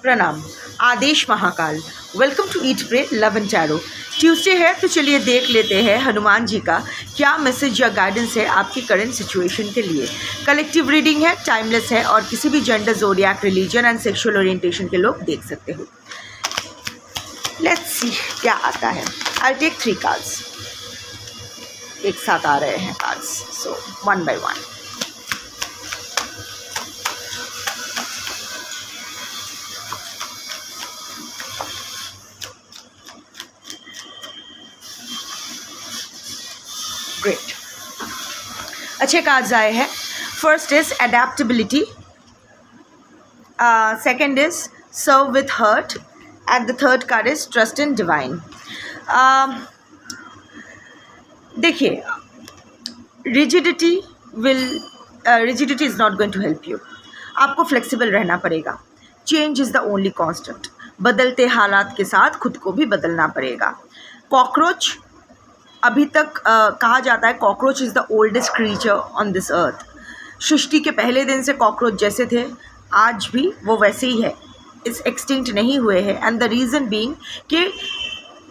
प्रणाम। आदेश Mahakal. Welcome to eat pray love and tarot. Tuesday है तो चलिए देख लेते हैं हनुमान जी का क्या मैसेज या गाइडेंस है आपकी करंट सिचुएशन के लिए। कलेक्टिव रीडिंग है, टाइमलेस है और किसी भी gender, zodiac, religion and sexual orientation के लोग देख सकते हो। लेट्स सी क्या आता है। I take 3 cards. एक साथ आ रहे हैं कार्ड्स, सो 1 by 1। ग्रेट, अच्छे कार्ड्स आए हैं। First is adaptability, second is serve with heart and the third card is trust in divine. देखिए, rigidity is not going to help you. आपको फ्लेक्सिबल रहना पड़ेगा। Change is the only constant. बदलते हालात के साथ खुद को भी बदलना पड़ेगा। कॉकरोच, अभी तक कहा जाता है cockroach is the oldest creature on this earth. सृष्टि के पहले दिन से कॉकरोच जैसे थे आज भी वो वैसे ही है, इस एक्सटिंक्ट नहीं हुए हैं। एंड द रीज़न बीइंग कि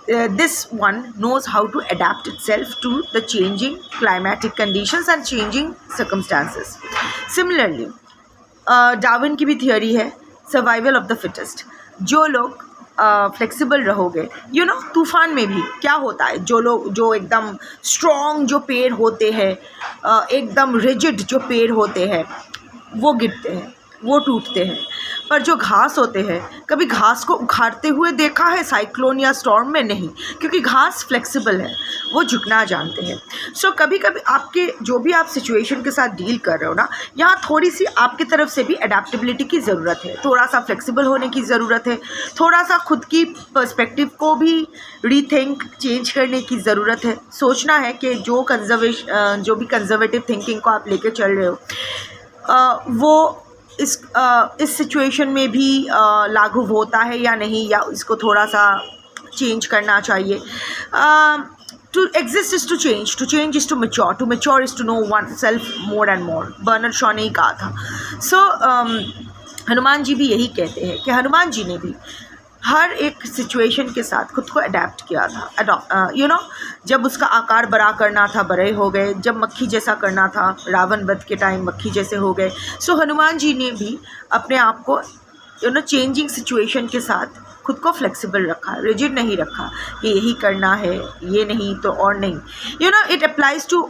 this one knows how to adapt itself to the changing climatic conditions and changing circumstances. Similarly, Darwin की भी थियोरी है सर्वाइवल ऑफ द फिटेस्ट। जो लोग फ्लेक्सिबल रहोगे, तूफान में भी क्या होता है, जो एकदम स्ट्रॉन्ग जो पेड़ होते हैं, एकदम रिजिड जो पेड़ होते हैं, वो गिरते हैं, वो टूटते हैं। पर जो घास होते हैं, कभी घास को उखाड़ते हुए देखा है साइक्लोन या स्टॉर्म में? नहीं, क्योंकि घास फ्लेक्सिबल है, वो झुकना जानते हैं। सो कभी कभी आपके जो भी आप सिचुएशन के साथ डील कर रहे हो ना, यहाँ थोड़ी सी आपकी तरफ से भी अडेप्टेबिलिटी की ज़रूरत है, थोड़ा सा फ्लेक्सिबल होने की ज़रूरत है, थोड़ा सा खुद की पर्सपेक्टिव को भी रीथिंक, चेंज करने की ज़रूरत है। सोचना है कि जो भी कंजर्वेटिव थिंकिंग को आप लेके चल रहे हो वो इस सिचुएशन में भी लागू होता है या नहीं, या इसको थोड़ा सा चेंज करना चाहिए। To exist is to change is to mature is to know one self more and more. Bernard Shaw ने ही कहा था। सो हनुमान जी भी यही कहते हैं कि हनुमान जी ने भी हर एक सिचुएशन के साथ खुद को अडेप्ट किया था। जब उसका आकार बड़ा करना था, बड़े हो गए। जब मक्खी जैसा करना था, रावण वध के टाइम मक्खी जैसे हो गए। सो हनुमान जी ने भी अपने आप को चेंजिंग सिचुएशन के साथ खुद को फ्लेक्सिबल रखा, रिजिड नहीं रखा कि यही करना है, ये नहीं तो और नहीं। It applies to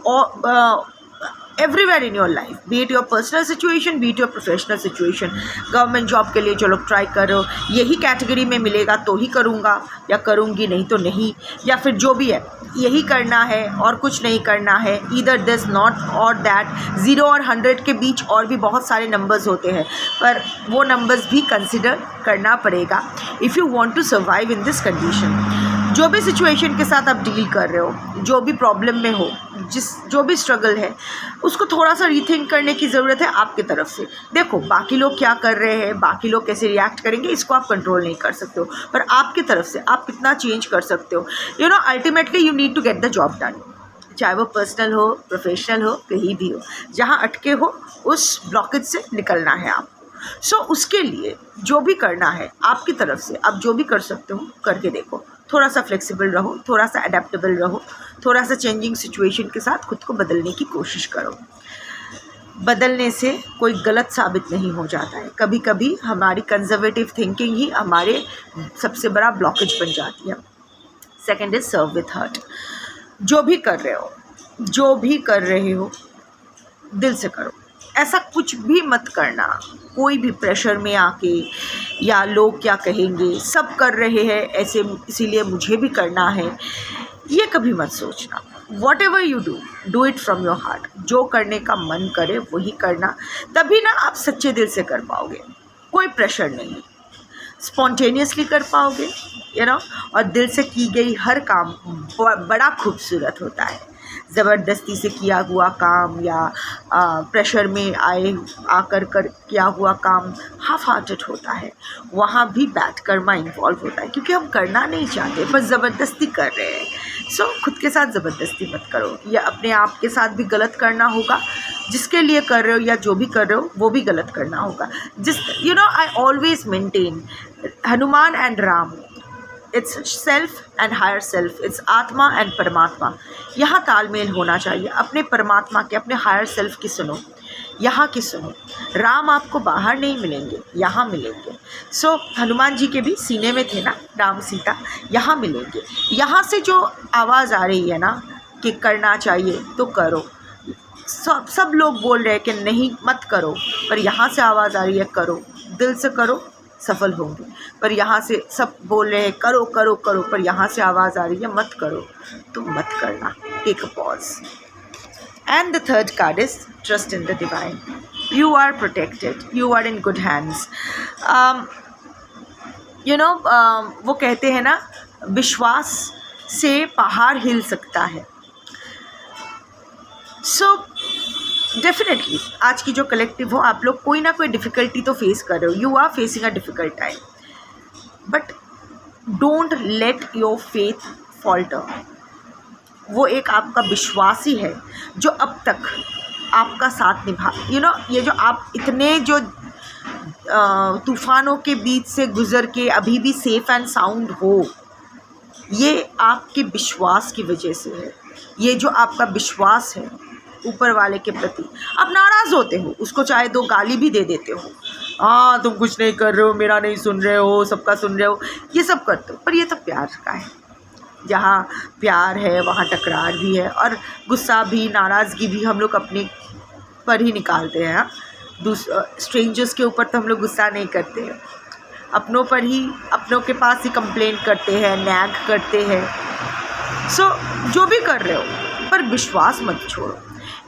everywhere in your life, be it your personal situation, be it your professional situation. Government job के लिए जो लोग ट्राई कर रहे हो, यही कैटेगरी में मिलेगा तो ही करूँगा या करूँगी, नहीं तो नहीं, या फिर जो भी है यही करना है और कुछ नहीं करना है। ईदर दिस नॉट और दैट। 0 और 100 के बीच और भी बहुत सारे नंबर्स होते हैं, पर वो नंबर्स भी कंसिडर करना पड़ेगा if you want to survive in this condition. जो भी सिचुएशन के साथ आप डील कर रहे हो, जो भी प्रॉब्लम में हो, जो भी स्ट्रगल है, उसको थोड़ा सा रीथिंक करने की ज़रूरत है आपकी तरफ से। देखो, बाकी लोग क्या कर रहे हैं, बाकी लोग कैसे रिएक्ट करेंगे, इसको आप कंट्रोल नहीं कर सकते हो, पर आपकी तरफ से आप कितना चेंज कर सकते हो। Ultimately you need to get the job done. चाहे वो पर्सनल हो, प्रोफेशनल हो, कहीं भी हो, जहाँ अटके हो उस ब्लॉकेज से निकलना है आपको। सो उसके लिए जो भी करना है आपकी तरफ से, आप जो भी कर सकते हो करके देखो। थोड़ा सा फ्लेक्सिबल रहो, थोड़ा सा अडेप्टेबल रहो, थोड़ा सा चेंजिंग सिचुएशन के साथ खुद को बदलने की कोशिश करो। बदलने से कोई गलत साबित नहीं हो जाता है। कभी कभी हमारी कंजर्वेटिव थिंकिंग ही हमारे सबसे बड़ा ब्लॉकेज बन जाती है। Second is serve with heart. जो भी कर रहे हो दिल से करो। ऐसा कुछ भी मत करना कोई भी प्रेशर में आके, या लोग क्या कहेंगे, सब कर रहे हैं ऐसे इसीलिए मुझे भी करना है, ये कभी मत सोचना। What ever you do it from your heart. जो करने का मन करे वही करना, तभी ना आप सच्चे दिल से कर पाओगे। कोई प्रेशर नहीं, स्पॉन्टेनियसली कर पाओगे, और दिल से की गई हर काम बड़ा खूबसूरत होता है। ज़बरदस्ती से किया हुआ काम या प्रेशर में आकर किया हुआ काम हाफ हार्टेड होता है। वहाँ भी बैड कर्मा इन्वॉल्व होता है, क्योंकि हम करना नहीं चाहते पर ज़बरदस्ती कर रहे हैं। सो खुद के साथ ज़बरदस्ती मत करो, या अपने आप के साथ भी गलत करना होगा जिसके लिए कर रहे हो या जो भी कर रहे हो वो भी गलत करना होगा। जिस I always maintain Hanuman and Ram, it's self and higher self, it's atma and paramatma. यहाँ तालमेल होना चाहिए। अपने परमात्मा के, अपने हायर सेल्फ की सुनो, यहाँ की सुनो। राम आपको बाहर नहीं मिलेंगे, यहाँ मिलेंगे। सो हनुमान जी के भी सीने में थे ना राम सीता, यहाँ मिलेंगे। यहाँ से जो आवाज़ आ रही है ना कि करना चाहिए तो करो, सब लोग बोल रहे हैं कि नहीं मत करो, पर यहाँ से आवाज़ आ रही है करो, दिल से करो, सफल होंगे। पर यहाँ से सब बोल रहे हैं करो करो करो, पर यहाँ से आवाज़ आ रही है मत करो, तो मत करना। Take a pause. And the third card is trust in the divine. You are protected. You are in good hands. वो कहते हैं ना, विश्वास से पहाड़ हिल सकता है। So डेफिनेटली आज की जो कलेक्टिव हो, आप लोग कोई ना कोई डिफ़िकल्टी तो फेस कर रहे हो। You are facing a difficult time, but don't let your faith falter. वो एक आपका विश्वास ही है जो अब तक आपका साथ निभा, ये जो आप इतने जो तूफ़ानों के बीच से गुज़र के अभी भी सेफ़ एंड साउंड हो, ये आपके विश्वास की वजह से है। ये जो आपका विश्वास है ऊपर वाले के प्रति, आप नाराज़ होते हो, उसको चाहे 2 गाली भी दे देते हो, हाँ तुम कुछ नहीं कर रहे हो, मेरा नहीं सुन रहे हो, सबका सुन रहे हो, ये सब करते हो, पर ये तो प्यार का है। जहाँ प्यार है वहाँ टकरार भी है, और गुस्सा भी, नाराज़गी भी हम लोग अपने पर ही निकालते हैं। स्ट्रेंजर्स के ऊपर तो हम लोग गुस्सा नहीं करते हैं, अपनों पर ही, अपनों के पास ही कंप्लेंट करते हैं, नैग करते हैं। सो जो भी कर रहे हो, पर विश्वास मत छोड़ो।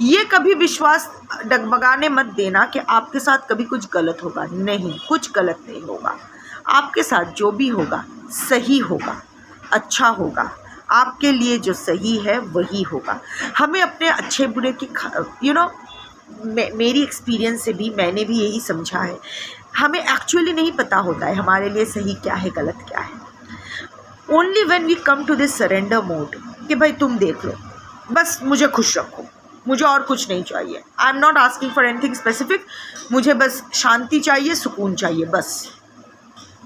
ये कभी विश्वास डगमगाने मत देना कि आपके साथ कभी कुछ गलत होगा। नहीं, कुछ गलत नहीं होगा। आपके साथ जो भी होगा सही होगा, अच्छा होगा। आपके लिए जो सही है वही होगा। हमें अपने अच्छे बुरे की मेरी एक्सपीरियंस से भी मैंने भी यही समझा है, हमें एक्चुअली नहीं पता होता है हमारे लिए सही क्या है, गलत क्या है। Only when we come to this surrender mode कि भाई तुम देख लो, बस मुझे खुश रखो, मुझे और कुछ नहीं चाहिए। I am not asking for anything specific, मुझे बस शांति चाहिए, सुकून चाहिए, बस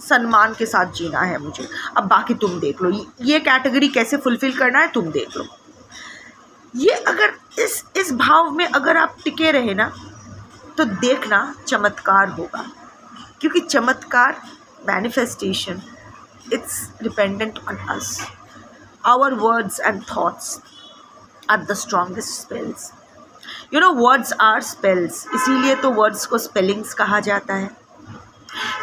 सम्मान के साथ जीना है मुझे। अब बाकी तुम देख लो, ये कैटेगरी कैसे फुलफ़िल करना है तुम देख लो। ये अगर इस भाव में अगर आप टिके रहे ना, तो देखना चमत्कार होगा। क्योंकि चमत्कार, manifestation, it's dependent on us. Our words and thoughts are the strongest spells. Words are spells, इसीलिए तो वर्ड्स को स्पेलिंग्स कहा जाता है।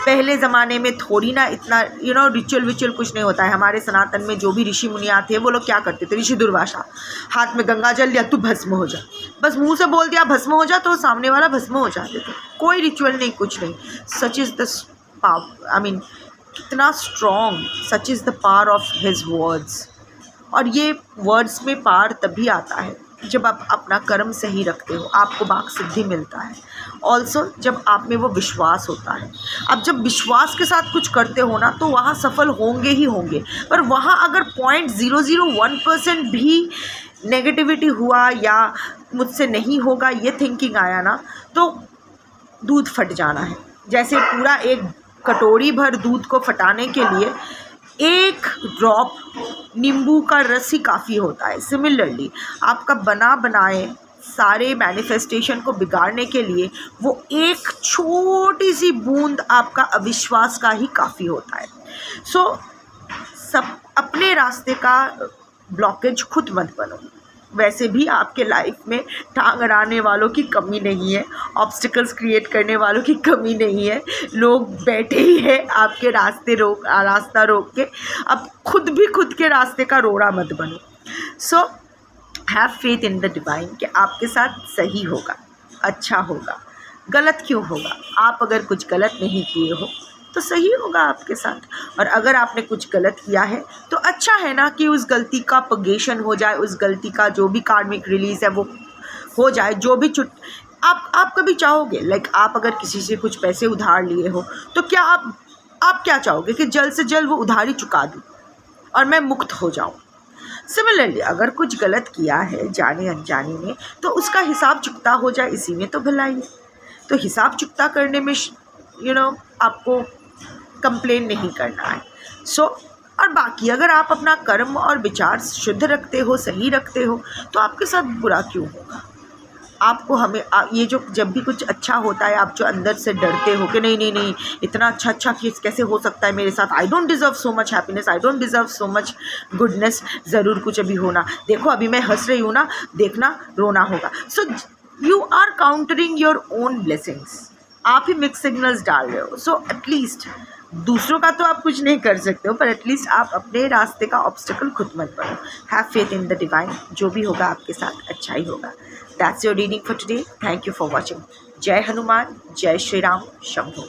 पहले ज़माने में थोड़ी ना इतना रिचुअल कुछ नहीं होता है। हमारे सनातन में जो भी ऋषि मुनिया थे वो लोग क्या करते थे, ऋषि दुर्वासा, हाथ में गंगा जल लिया, तू भस्म हो जा, बस मुंह से बोल दिया भस्म हो जा, तो सामने वाला भस्म हो जाते थे। कोई रिचुअल नहीं, कुछ नहीं। सच इज़ द पावर, कितना strong, such is the power of his words. और ये वर्ड्स में पावर तभी आता है जब आप अपना कर्म सही रखते हो, आपको वाक सिद्धि मिलता है। ऑल्सो जब आप में वो विश्वास होता है। अब जब विश्वास के साथ कुछ करते हो ना, तो वहाँ सफल होंगे ही होंगे। पर वहाँ अगर 0.001% भी नेगेटिविटी हुआ या मुझसे नहीं होगा ये थिंकिंग आया ना, तो दूध फट जाना है। जैसे पूरा एक कटोरी भर दूध को फटाने के लिए एक ड्रॉप नींबू का रस ही काफ़ी होता है। सिमिलरली आपका बनाए सारे मैनिफेस्टेशन को बिगाड़ने के लिए वो एक छोटी सी बूंद आपका अविश्वास का ही काफ़ी होता है। सो सब अपने रास्ते का ब्लॉकेज खुद मत बनो। वैसे भी आपके लाइफ में टांग अड़ाने वालों की कमी नहीं है, ऑब्स्टिकल्स क्रिएट करने वालों की कमी नहीं है। लोग बैठे ही हैं आपके रास्ता रोक के। अब खुद भी खुद के रास्ते का रोड़ा मत बनो। So have faith in the divine कि आपके साथ सही होगा, अच्छा होगा। गलत क्यों होगा? आप अगर कुछ गलत नहीं किए हो तो सही होगा आपके साथ। और अगर आपने कुछ गलत किया है तो अच्छा है ना कि उस गलती का पगेशन हो जाए, उस गलती का जो भी कार्मिक रिलीज़ है वो हो जाए। जो भी आप कभी चाहोगे आप अगर किसी से कुछ पैसे उधार लिए हो तो क्या आप क्या चाहोगे कि जल्द से जल्द वो उधारी चुका दूँ और मैं मुक्त हो जाऊँ? सिमिलरली अगर कुछ गलत किया है जाने अनजाने में, तो उसका हिसाब चुकता हो जाए, इसी में तो भलाई है। तो हिसाब चुकता करने में आपको कंप्लेन नहीं करना है। और बाकी अगर आप अपना कर्म और विचार शुद्ध रखते हो, सही रखते हो, तो आपके साथ बुरा क्यों होगा। आपको ये जो जब भी कुछ अच्छा होता है, आप जो अंदर से डरते हो कि नहीं नहीं नहीं, इतना अच्छा केस कैसे हो सकता है मेरे साथ, I don't deserve so much happiness, I don't deserve so much goodness, ज़रूर कुछ अभी होना, देखो अभी मैं हंस रही हूँ ना, देखना रोना होगा। So you are countering your own blessings, आप ही मिक्स सिग्नल्स डाल रहे हो। सो एटलीस्ट दूसरों का तो आप कुछ नहीं कर सकते हो, पर एटलीस्ट आप अपने रास्ते का ऑब्स्टिकल खुद मत बनो। Have faith in the divine, जो भी होगा आपके साथ अच्छा ही होगा। That's your reading for today. Thank you for watching. जय हनुमान, जय श्री राम, शंभो।